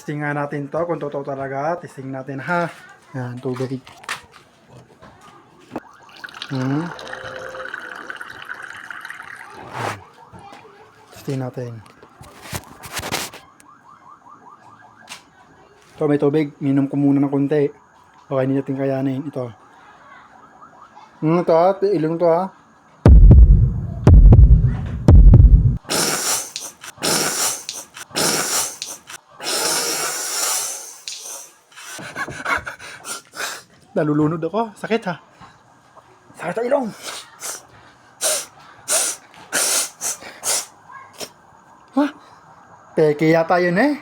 testing nga natin to kung totoo talaga. Testing natin ha. Yan, tubig. Testing natin. Ito, may tubig. Minom ko muna ng konti. Okay, hindi natin kayanin. Ito. Ito ha. Ilong to ha. Nalulunod ako. Sakit ha. Sakit ang ilong. Ha? Peke yata yun eh.